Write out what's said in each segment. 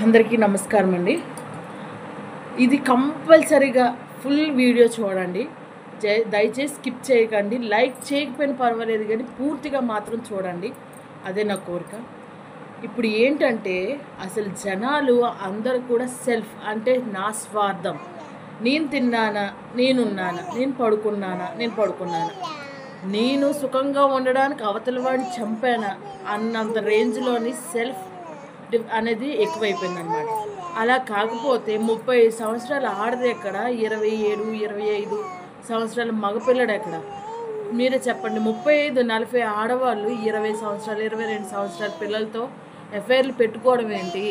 అందరికీ నమస్కారం అండి. ఇది కంపల్సరీగా ఫుల్ వీడియో చూడండి. దయచేసి స్కిప్ చేయకండి. లైక్ చేయకపోయినా పర్వాలేదు కానీ పూర్తిగా మాత్రం చూడండి. అదే నా కోరిక. ఇప్పుడు ఏంటంటే అసలు జనాలు అందరూ కూడా సెల్ఫ్ అంటే నా స్వార్థం. నేను తిన్నానా, నేనున్నానా, నేను పడుకున్నానా, నేను సుఖంగా ఉండడానికి అవతల వాడిని చంపానా అన్నంత రేంజ్లోని సెల్ఫ్ అనేది ఎక్కువైపోయిందనమాట. అలా కాకపోతే 35 సంవత్సరాల ఆడది ఎక్కడ, 27, 25 సంవత్సరాల మగపిల్లడు ఎక్కడ? మీరే చెప్పండి. 35, 40 ఆడవాళ్ళు 20 సంవత్సరాలు, 22 సంవత్సరాల పిల్లలతో ఎఫ్ఐఆర్లు పెట్టుకోవడం ఏంటి?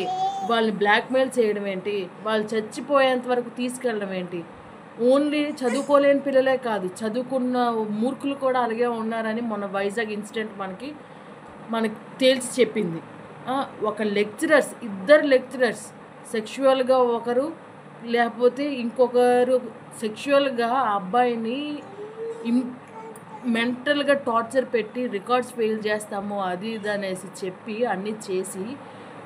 వాళ్ళని బ్లాక్మెయిల్ చేయడం ఏంటి? వాళ్ళు చచ్చిపోయేంత వరకు తీసుకెళ్ళడం ఏంటి? ఓన్లీ చదువుకోలేని పిల్లలే కాదు, చదువుకున్న మూర్ఖులు కూడా అలాగే ఉన్నారని మొన్న వైజాగ్ ఇన్సిడెంట్ మనకి తేల్చి చెప్పింది. ఒక ఇద్దరు లెక్చరర్స్ సెక్షువల్గా ఒకరు, లేకపోతే ఇంకొకరు సెక్షువల్గా ఆ అబ్బాయిని మెంటల్గా టార్చర్ పెట్టి రికార్డ్స్ ఫెయిల్ చేస్తాము అది ఇది అనేసి చెప్పి అన్నీ చేసి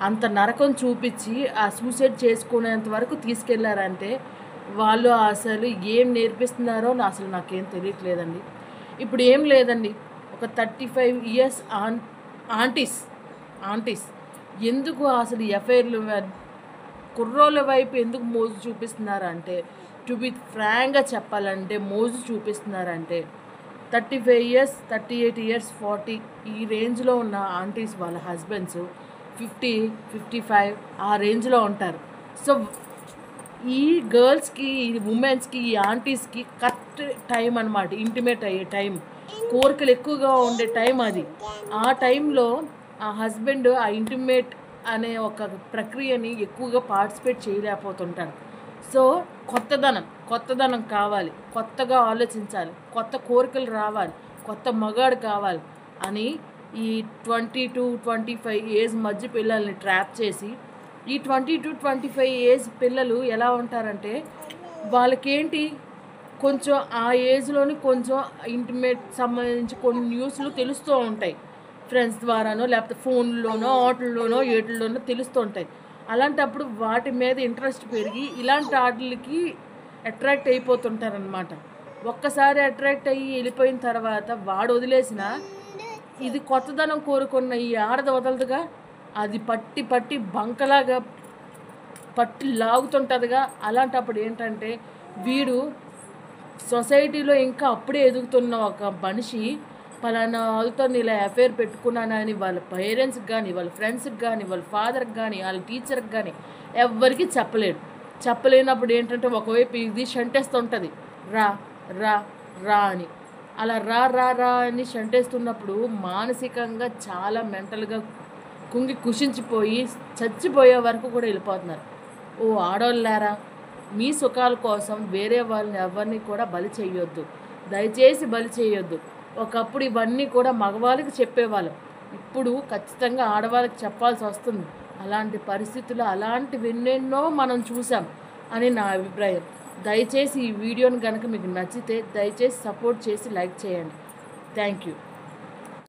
అంత నరకం చూపించి ఆ సూసైడ్ చేసుకునేంత వరకు తీసుకెళ్లారంటే వాళ్ళు అసలు ఏం నేర్పిస్తున్నారో అసలు నాకేం తెలియట్లేదండి. ఇప్పుడు ఏం లేదండి, ఒక 35 ఇయర్స్ ఆంటీస్ ఎందుకు అసలు ఎఫ్ఐఆర్లు కుర్రోళ్ళ వైపు ఎందుకు మోజు చూపిస్తున్నారంటే, టు బి ఫ్రాంక్గా చెప్పాలంటే మోజు చూపిస్తున్నారంటే 35 ఇయర్స్, 38 ఇయర్స్, 40 ఈ రేంజ్లో ఉన్న ఆంటీస్ వాళ్ళ హస్బెండ్స్ 50, 55 ఆ రేంజ్లో ఉంటారు. సో ఈ గర్ల్స్కి, ఈ ఉమెన్స్కి, ఈ ఆంటీస్కి కరెక్ట్ టైం అనమాట, ఇంటిమేట్ అయ్యే టైం, కోరికలు ఎక్కువగా ఉండే టైం అది. ఆ టైంలో ఆ హస్బెండ్ ఆ ఇంటిమేట్ అనే ఒక ప్రక్రియని ఎక్కువగా పార్టిసిపేట్ చేయలేకపోతుంటారు. సో కొత్తదనం కావాలి, కొత్తగా ఆలోచించాలి, కొత్త కోరికలు రావాలి, కొత్త మగాడు కావాలి అని ఈ 20-25 ఏజ్ మధ్య పిల్లల్ని ట్రాప్ చేసి, ఈ 20-25 ఏజ్ పిల్లలు ఎలా ఉంటారంటే వాళ్ళకేంటి కొంచెం ఆ ఏజ్లోని కొంచెం ఇంటిమేట్ సంబంధించి కొన్ని న్యూస్లు తెలుస్తూ ఉంటాయి, ఫ్రెండ్స్ ద్వారానో లేకపోతే ఫోన్లోనో వాటిల్లోనో ఏటిల్లోనో తెలుస్తూ ఉంటాయి. అలాంటప్పుడు వాటి మీద ఇంట్రెస్ట్ పెరిగి ఇలాంటి వాటికి అట్రాక్ట్ అయిపోతుంటారనమాట. ఒక్కసారి అట్రాక్ట్ అయ్యి వెళ్ళిపోయిన తర్వాత వాడు వదిలేసిన ఇది కొత్తదనం కోరుకున్న ఈ ఆడది వదలదుగా, అది పట్టి బంకలాగా పట్టి లాగుతుంటుందిగా. అలాంటప్పుడు ఏంటంటే వీడు సొసైటీలో ఇంకా అప్పుడే ఎదుగుతున్న ఒక మనిషి పలానా వాళ్ళతో ఇలా అఫైర్ పెట్టుకున్నానని వాళ్ళ పేరెంట్స్కి కానీ, వాళ్ళ ఫ్రెండ్స్కి కానీ, వాళ్ళ ఫాదర్కి కానీ, వాళ్ళ టీచర్కి కానీ ఎవరికి చెప్పలేనప్పుడు ఏంటంటే ఒకవైపు ఇది షంటేస్తుంటుంది, రా రా రా అని. అలా రా రా రా అని షంటేస్తున్నప్పుడు మానసికంగా చాలా మెంటల్గా కుషించిపోయి చచ్చిపోయే వరకు కూడా వెళ్ళిపోతున్నారు. ఓ ఆడవాళ్ళారా, మీ సుఖాల కోసం వేరే వాళ్ళని ఎవరిని కూడా బలి చేయొద్దు, దయచేసి బలి చేయొద్దు. ఒకప్పుడు ఇవన్నీ కూడా మగవాళ్ళకి చెప్పేవాళ్ళం, ఇప్పుడు ఖచ్చితంగా ఆడవాళ్ళకి చెప్పాల్సి వస్తుంది. అలాంటి పరిస్థితులు అలాంటివి ఎన్నెన్నో మనం చూసాం అని నా అభిప్రాయం. దయచేసి ఈ వీడియోని కనుక మీకు నచ్చితే దయచేసి సపోర్ట్ చేసి లైక్ చేయండి. Thank you.